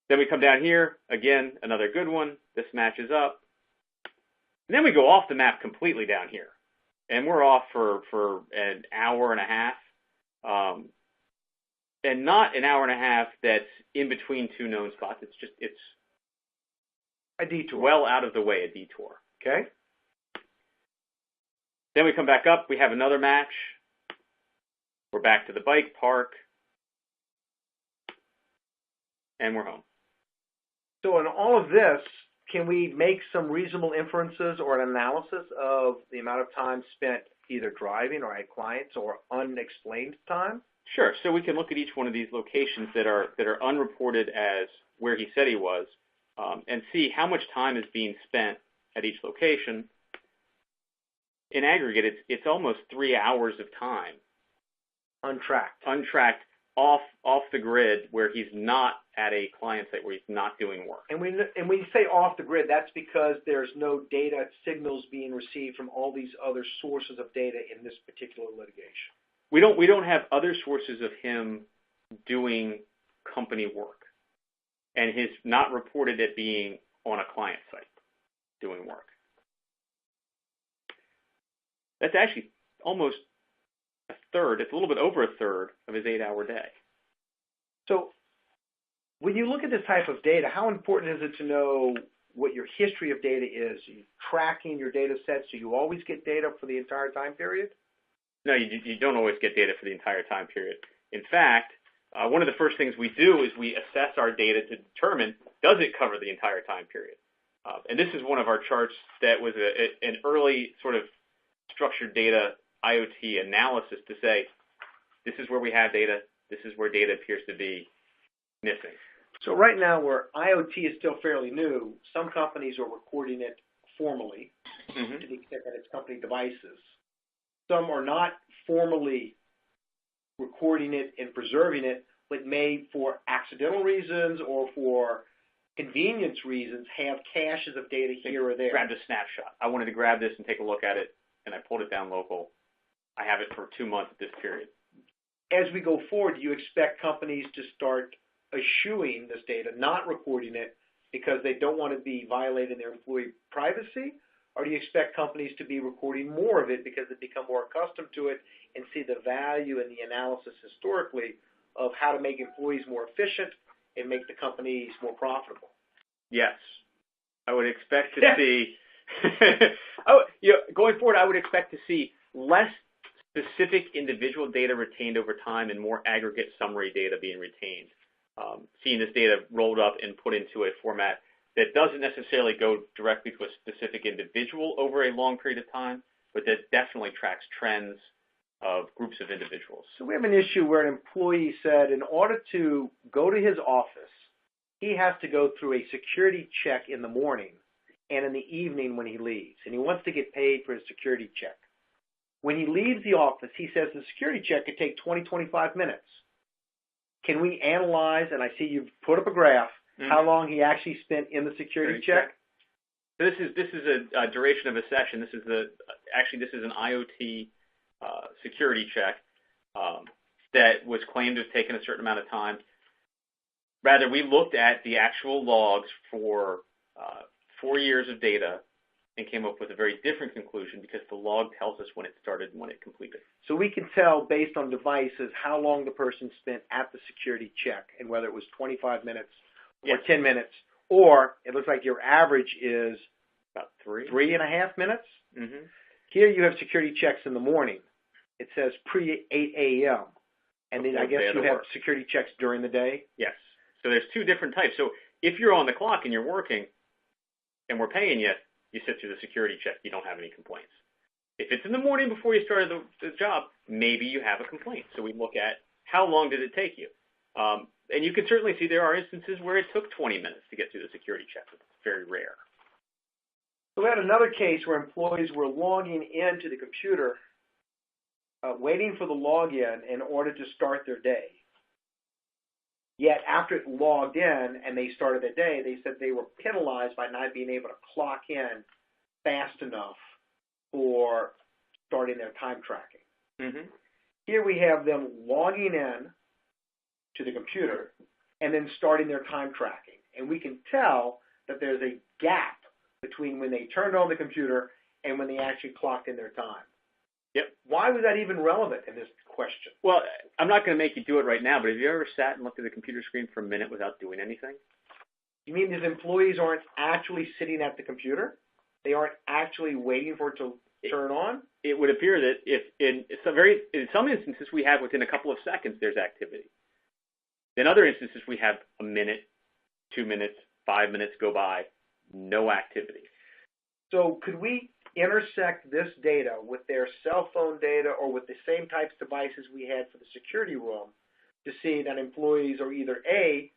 Then we come down here. Again, another good one. This matches up. And then we go off the map completely down here. And we're off for an hour and a half. And not an hour and a half that's in between two known spots. It's a detour. Well out of the way, a detour. Okay. Then we come back up. We have another match. We're back to the bike park. And we're home. So in all of this, can we make some reasonable inferences or an analysis of the amount of time spent either driving or at clients or unexplained time? Sure. So we can look at each one of these locations that are unreported as where he said he was, and see how much time is being spent at each location. In aggregate, it's almost 3 hours of time untracked off the grid where he's not at a client site, where he's not doing work. And when you say off the grid, that's because there's no data signals being received from all these other sources of data in this particular litigation. We don't have other sources of him doing company work, and he's not reported it being on a client site doing work. That's actually almost a third. It's a little bit over a third of his 8-hour day. So when you look at this type of data, how important is it to know what your history of data is? Are you tracking your data sets? Do you always get data for the entire time period? No, you don't always get data for the entire time period. In fact, one of the first things we do is we assess our data to determine, does it cover the entire time period? And this is one of our charts that was an early sort of structured data IoT analysis to say, this is where we have data, this is where data appears to be missing. So right now, where IoT is still fairly new, some companies are recording it formally to the extent that it's company devices. Some are not formally recording it and preserving it, but may, for accidental reasons or for convenience reasons, have caches of data here or there. Grabbed a snapshot. I wanted to grab this and take a look at it, and I pulled it down local. I have it for 2 months at this period. As we go forward, do you expect companies to start eschewing this data, not recording it because they don't want to be violating their employee privacy? Or do you expect companies to be recording more of it because they become more accustomed to it and see the value in the analysis historically of how to make employees more efficient and make the companies more profitable? Yes. I would expect to see, going forward, I would expect to see less specific individual data retained over time and more aggregate summary data being retained. Seeing this data rolled up and put into a format that doesn't necessarily go directly to a specific individual over a long period of time, but that definitely tracks trends of groups of individuals. So we have an issue where an employee said in order to go to his office, he has to go through a security check in the morning and in the evening when he leaves, and he wants to get paid for his security check. When he leaves the office, he says the security check could take 20, 25 minutes. Can we analyze, and I see you've put up a graph, how long he actually spent in the security check? So this is a duration of a session. This is an IoT security check that was claimed to have taken a certain amount of time. Rather, we looked at the actual logs for 4 years of data and came up with a very different conclusion because the log tells us when it started and when it completed. So we can tell based on devices how long the person spent at the security check and whether it was 25 minutes or 10 minutes, or it looks like your average is about 3.5 minutes. Mm-hmm. Here you have security checks in the morning. It says pre-8 a.m. And then I guess you have security checks during the day? Yes. So there's two different types. So if you're on the clock and you're working and we're paying you, you sit through the security check. You don't have any complaints. If it's in the morning before you started the job, maybe you have a complaint. So we look at how long did it take you. And you can certainly see there are instances where it took 20 minutes to get through the security check. It's very rare. So we had another case where employees were logging into the computer, waiting for the login in order to start their day. Yet after it logged in and they started their day, they said they were penalized by not being able to clock in fast enough for starting their time tracking. Mm-hmm. Here we have them logging in to the computer and then starting their time tracking. And we can tell that there's a gap between when they turned on the computer and when they actually clocked in their time. Yep. Why was that even relevant in this question? Well, I'm not going to make you do it right now, but have you ever sat and looked at the computer screen for a minute without doing anything? You mean these employees aren't actually sitting at the computer? They aren't actually waiting for it to turn on? It would appear that if in some instances we have within a couple of seconds there's activity. In other instances we have a minute, 2 minutes, 5 minutes go by, no activity. So could we intersect this data with their cell phone data or with the same types of devices we had for the security room to see that employees are either A,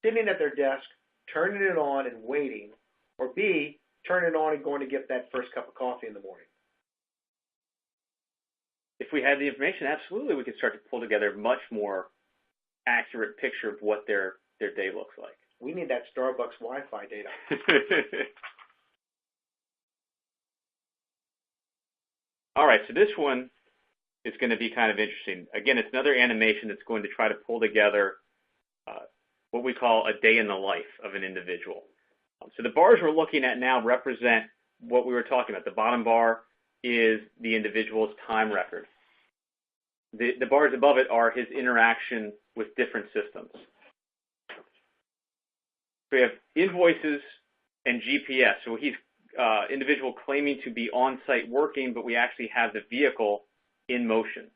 sitting at their desk, turning it on and waiting, or B, turning it on and going to get that first cup of coffee in the morning. If we had the information, absolutely, we could start to pull together a much more accurate picture of what their day looks like. We need that Starbucks Wi-Fi data. All right, so this one is going to be kind of interesting. Again, it's another animation that's going to try to pull together what we call a day in the life of an individual. So the bars we're looking at now represent what we were talking about. The bottom bar is the individual's time record. The bars above it are his interaction with different systems. We have invoices and GPS. So he's individual claiming to be on-site working, but we actually have the vehicle in motion.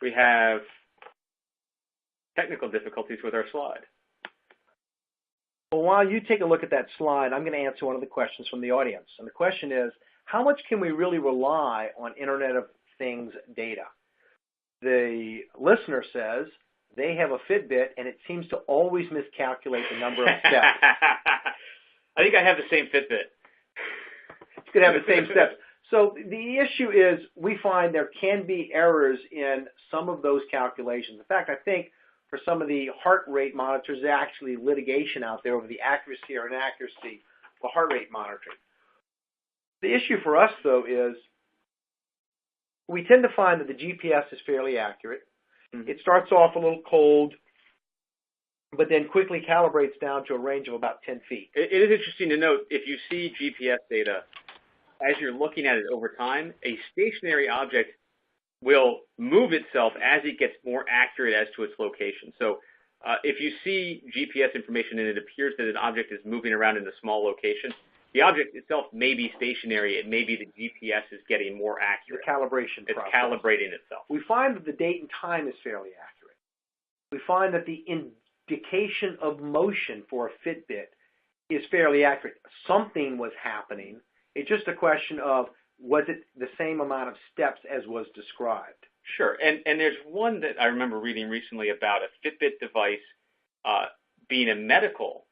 We have technical difficulties with our slide. Well, while you take a look at that slide, I'm going to answer one of the questions from the audience. And the question is, how much can we really rely on Internet of Things data? The listener says they have a Fitbit, and it seems to always miscalculate the number of steps. I think I have the same Fitbit. You could have the same steps. So the issue is we find there can be errors in some of those calculations. In fact, I think for some of the heart rate monitors, there's actually litigation out there over the accuracy or inaccuracy of heart rate monitoring. The issue for us, though, is we tend to find that the GPS is fairly accurate. Mm-hmm. It starts off a little cold, but then quickly calibrates down to a range of about 10 feet. It is interesting to note, if you see GPS data, as you're looking at it over time, a stationary object will move itself as it gets more accurate as to its location. So if you see GPS information and it appears that an object is moving around in a small location, the object itself may be stationary. It may be the GPS is getting more accurate. The calibration process. It's calibrating itself. We find that the date and time is fairly accurate. We find that the indication of motion for a Fitbit is fairly accurate. Something was happening. It's just a question of, was it the same amount of steps as was described? Sure. And there's one that I remember reading recently about a Fitbit device being a medical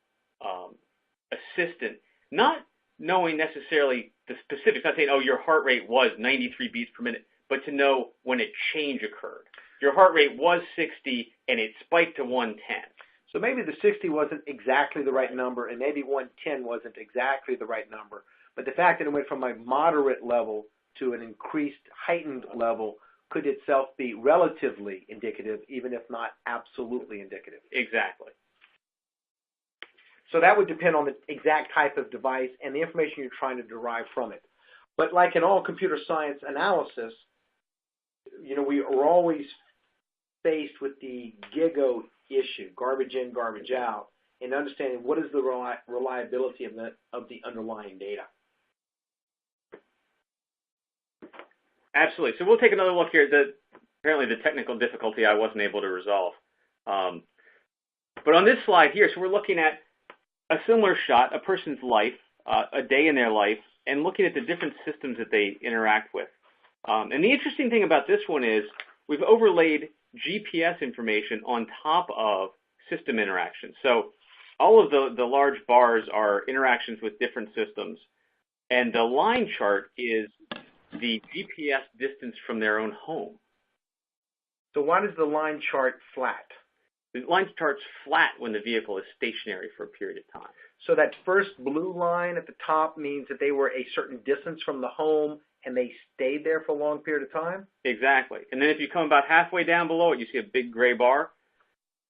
assistant, not knowing necessarily the specifics, not saying, oh, your heart rate was 93 beats per minute, but to know when a change occurred. Your heart rate was 60 and it spiked to 110. So maybe the 60 wasn't exactly the right number, and maybe 110 wasn't exactly the right number. But the fact that it went from a moderate level to an increased, heightened level could itself be relatively indicative, even if not absolutely indicative. Exactly. So that would depend on the exact type of device and the information you're trying to derive from it. But like in all computer science analysis, we are always faced with the GIGO issue, garbage in, garbage out, and understanding what is the reliability of the underlying data. Absolutely. So we'll take another look here. Apparently the technical difficulty I wasn't able to resolve. But on this slide here, so we're looking at a similar shot, a person's life, a day in their life, and looking at the different systems that they interact with. And the interesting thing about this one is we've overlaid GPS information on top of system interactions. So all of the large bars are interactions with different systems, and the line chart is the GPS distance from their own home. So why does the line chart flat? The line chart's flat when the vehicle is stationary for a period of time. So that first blue line at the top means that they were a certain distance from the home and they stayed there for a long period of time? Exactly. And then if you come about halfway down below it, you see a big gray bar.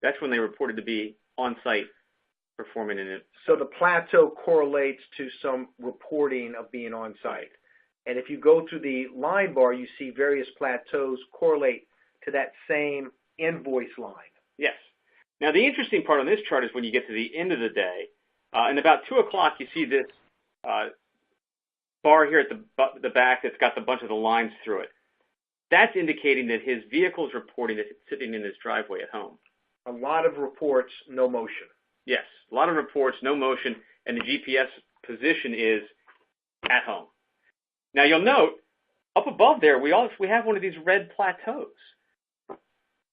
That's when they reported to be on-site performing in it. So the plateau correlates to some reporting of being on-site. And if you go through the line bar, you see various plateaus correlate to that same invoice line. Yes. Now, the interesting part on this chart is when you get to the end of the day, and about 2 o'clock, you see this bar here at the back that's got a bunch of the lines through it. that's indicating that his vehicle is reporting that it's sitting in his driveway at home. A lot of reports, no motion. Yes, a lot of reports, no motion, and the GPS position is at home. Now you'll note, up above there, we have one of these red plateaus.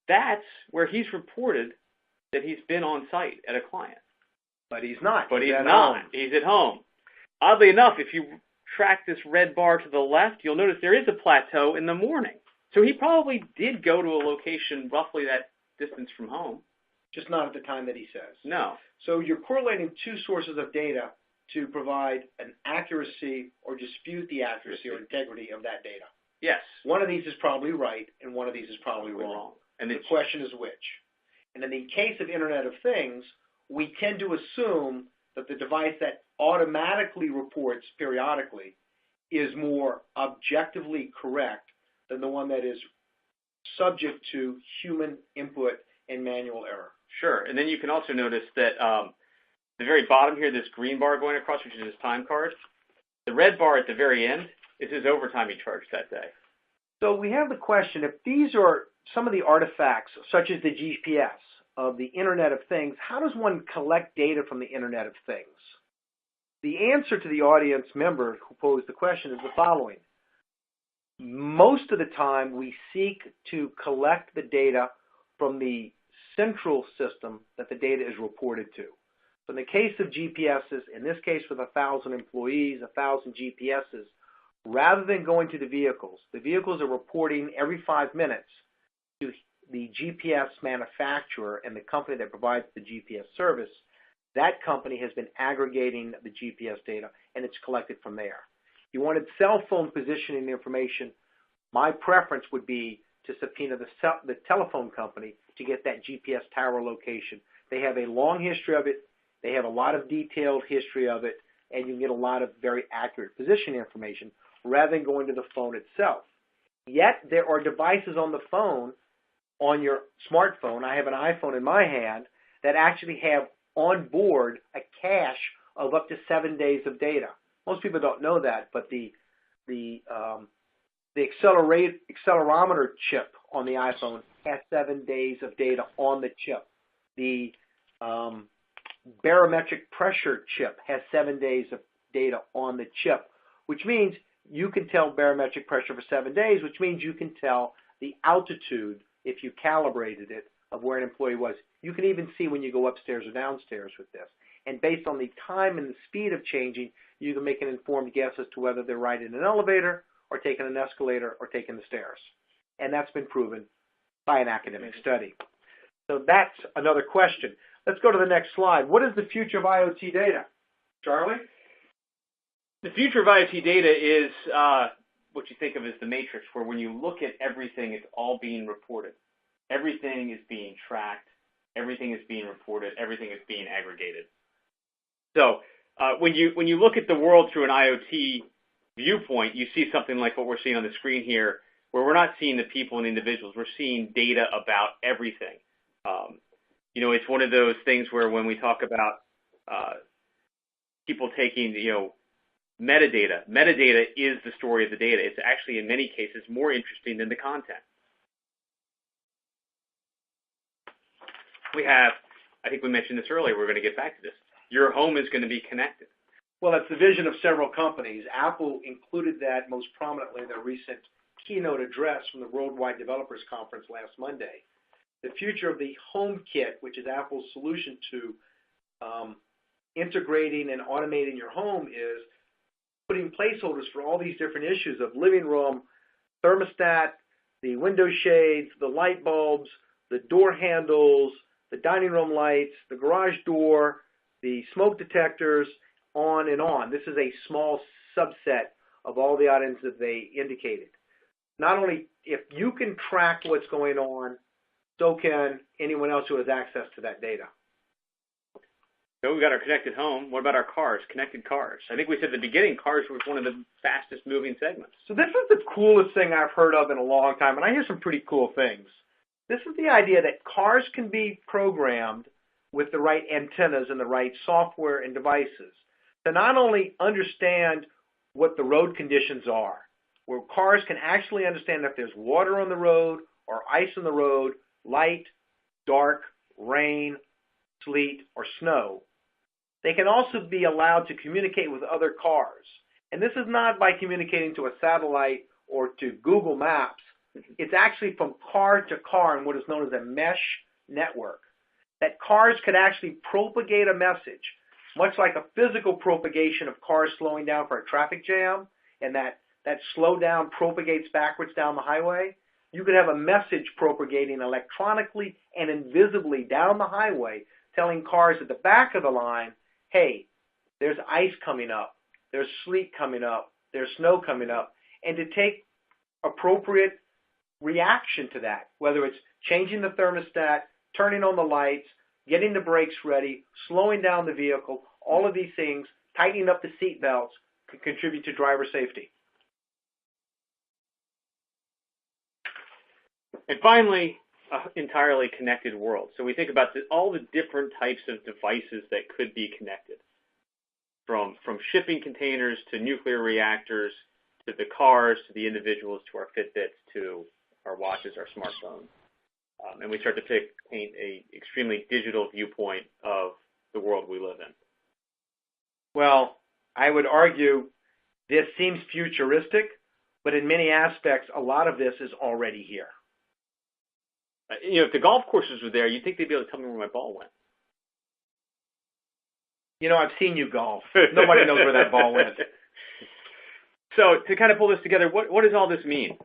That's where he's reported that he's been on site at a client. But he's not. But he's not. He's at home. Oddly enough, if you track this red bar to the left, you'll notice there is a plateau in the morning. So he probably did go to a location roughly that distance from home. Just not at the time that he says. No. So you're correlating two sources of data to provide an accuracy or dispute the accuracy or integrity of that data. Yes. One of these is probably right, and one of these is probably wrong. And the question is which. And in the case of Internet of Things, we tend to assume that the device that automatically reports periodically is more objectively correct than the one that is subject to human input and manual error. Sure. And then you can also notice that the very bottom here, this green bar going across, which is his time card, the red bar at the very end is his overtime he charged that day. So we have the question, if these are some of the artifacts, such as the GPS of the Internet of Things, how does one collect data from the Internet of Things? The answer to the audience member who posed the question is the following. Most of the time, we seek to collect the data from the central system that the data is reported to. So in the case of GPSs, in this case with 1,000 employees, 1,000 GPSs, rather than going to the vehicles are reporting every 5 minutes to the GPS manufacturer and the company that provides the GPS service. That company has been aggregating the GPS data, and it's collected from there. You wanted cell phone positioning information, my preference would be to subpoena the telephone company to get that GPS tower location. They have a long history of it. They have a lot of detailed history of it, and you can get a lot of very accurate position information rather than going to the phone itself. Yet there are devices on the phone, on your smartphone, I have an iPhone in my hand, that actually have on board a cache of up to 7 days of data. Most people don't know that, but the accelerometer chip on the iPhone has 7 days of data on the chip. The barometric pressure chip has 7 days of data on the chip, which means you can tell barometric pressure for 7 days, which means you can tell the altitude, if you calibrated it, of where an employee was. You can even see when you go upstairs or downstairs with this. And based on the time and the speed of changing, you can make an informed guess as to whether they're riding an elevator or taking an escalator or taking the stairs. And that's been proven by an academic study. So that's another question. Let's go to the next slide. What is the future of IoT data? Charlie? The future of IoT data is what you think of as the matrix, where when you look at everything, it's all being reported. Everything is being tracked. Everything is being reported. Everything is being aggregated. So when you look at the world through an IoT viewpoint, you see something like what we're seeing on the screen here, where we're not seeing the people and individuals. We're seeing data about everything. It's one of those things where when we talk about people taking, metadata is the story of the data. It's actually, in many cases, more interesting than the content. We have, I think we mentioned this earlier, we're going to get back to this. Your home is going to be connected. Well, that's the vision of several companies. Apple included that most prominently in their recent keynote address from the Worldwide Developers Conference last Monday. The future of the HomeKit, which is Apple's solution to integrating and automating your home, is putting placeholders for all these different issues of living room, thermostat, the window shades, the light bulbs, the door handles, the dining room lights, the garage door, the smoke detectors, on and on. This is a small subset of all the items that they indicated. Not only if you can track what's going on, so can anyone else who has access to that data. So we've got our connected home. What about our cars, connected cars? I think we said at the beginning cars were one of the fastest moving segments. So this is the coolest thing I've heard of in a long time, and I hear some pretty cool things. This is the idea that cars can be programmed with the right antennas and the right software and devices to not only understand what the road conditions are, where cars can actually understand if there's water on the road or ice on the road, light, dark, rain, sleet, or snow. They can also be allowed to communicate with other cars. And this is not by communicating to a satellite or to Google Maps. It's actually from car to car in what is known as a mesh network. That cars could actually propagate a message, much like a physical propagation of cars slowing down for a traffic jam, and that slow down propagates backwards down the highway. You could have a message propagating electronically and invisibly down the highway, telling cars at the back of the line, hey, there's ice coming up, there's sleet coming up, there's snow coming up, and to take appropriate reaction to that, whether it's changing the thermostat, turning on the lights, getting the brakes ready, slowing down the vehicle, all of these things, tightening up the seat belts, can contribute to driver safety. And finally, an entirely connected world. So we think about all the different types of devices that could be connected, from shipping containers to nuclear reactors, to the cars, to the individuals, to our Fitbits, to our watches, our smartphones. And we start to paint an extremely digital viewpoint of the world we live in. Well, I would argue this seems futuristic, but in many aspects, a lot of this is already here. If the golf courses were there, you'd think they'd be able to tell me where my ball went. I've seen you golf. Nobody knows where that ball went. So to kind of pull this together, what does all this mean?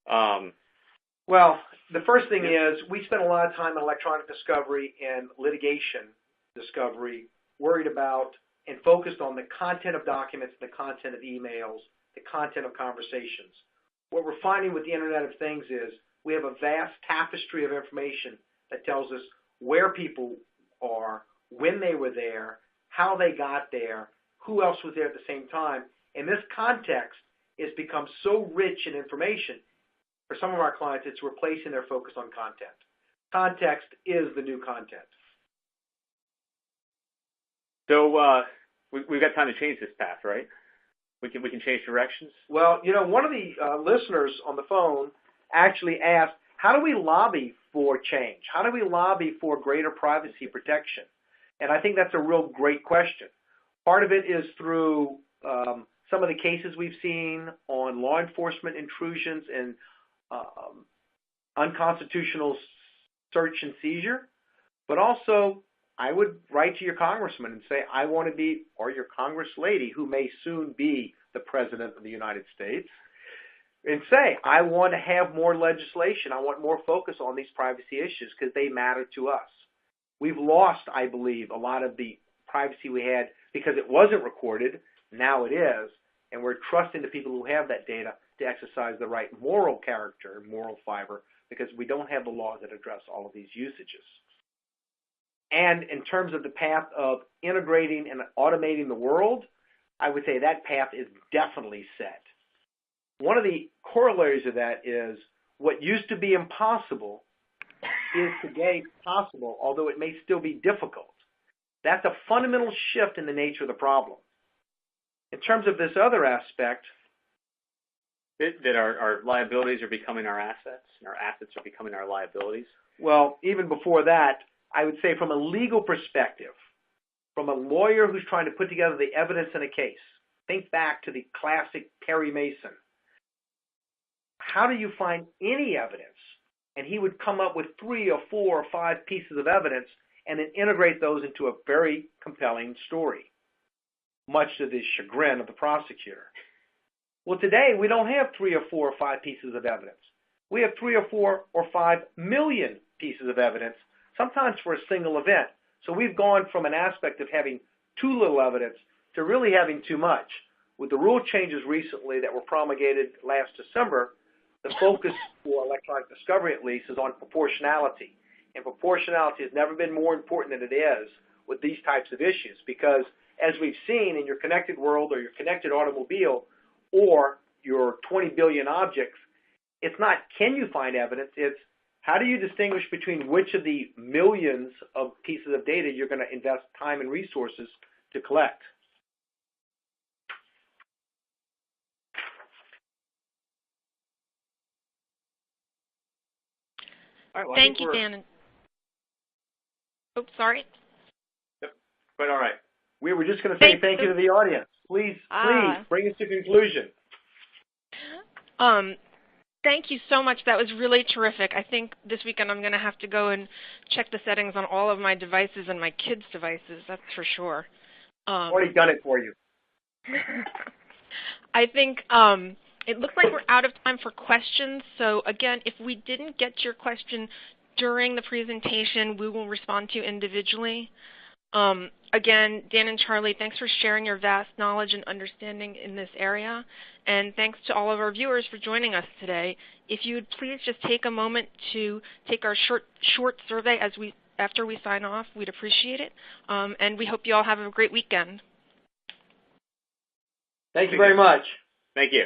Well, the first thing is we spend a lot of time in electronic discovery and litigation discovery worried about and focused on the content of documents, the content of emails, the content of conversations. What we're finding with the Internet of Things is we have a vast tapestry of information that tells us where people are, when they were there, how they got there, who else was there at the same time. And this context has become so rich in information, for some of our clients, it's replacing their focus on content. Context is the new content. So we've got time to change this path, right? We can change directions? Well, one of the listeners on the phone actually asked, how do we lobby for change? How do we lobby for greater privacy protection? And I think that's a real great question. Part of it is through some of the cases we've seen on law enforcement intrusions and unconstitutional search and seizure. But also, I would write to your congressman and say, I want to be, or your congress lady, who may soon be the president of the United States, and say, I want to have more legislation. I want more focus on these privacy issues because they matter to us. We've lost, I believe, a lot of the privacy we had because it wasn't recorded. Now it is. And we're trusting the people who have that data to exercise the right moral character, moral fiber, because we don't have the laws that address all of these usages. And in terms of the path of integrating and automating the world, I would say that path is definitely set. One of the corollaries of that is what used to be impossible is today possible, although it may still be difficult. That's a fundamental shift in the nature of the problem. In terms of this other aspect, that our liabilities are becoming our assets, and our assets are becoming our liabilities? Well, even before that, I would say from a legal perspective, from a lawyer who's trying to put together the evidence in a case, think back to the classic Perry Mason. How do you find any evidence? And he would come up with 3 or 4 or 5 pieces of evidence and then integrate those into a very compelling story, much to the chagrin of the prosecutor. Well, today we don't have 3 or 4 or 5 pieces of evidence. We have 3 or 4 or 5 million pieces of evidence, sometimes for a single event. So we've gone from an aspect of having too little evidence to really having too much. With the rule changes recently that were promulgated last December, the focus for electronic discovery, at least, is on proportionality. And proportionality has never been more important than it is with these types of issues because, as we've seen in your connected world or your connected automobile or your 20 billion objects, it's not can you find evidence, it's how do you distinguish between which of the millions of pieces of data you're going to invest time and resources to collect. All right, well, Thank you, Dan. Oh, sorry. Yep. But all right. We were just going to say thank you to the audience. Please bring us to conclusion. Thank you so much. That was really terrific. I think this weekend I'm going to have to go and check the settings on all of my devices and my kids' devices, that's for sure. Already done it for you. I think it looks like we're out of time for questions. So again, if we didn't get to your question during the presentation, we will respond to you individually. Again, Dan and Charlie, thanks for sharing your vast knowledge and understanding in this area. And thanks to all of our viewers for joining us today. If you would please just take a moment to take our short survey after we sign off, we'd appreciate it. And we hope you all have a great weekend. Thank you very much. Thank you.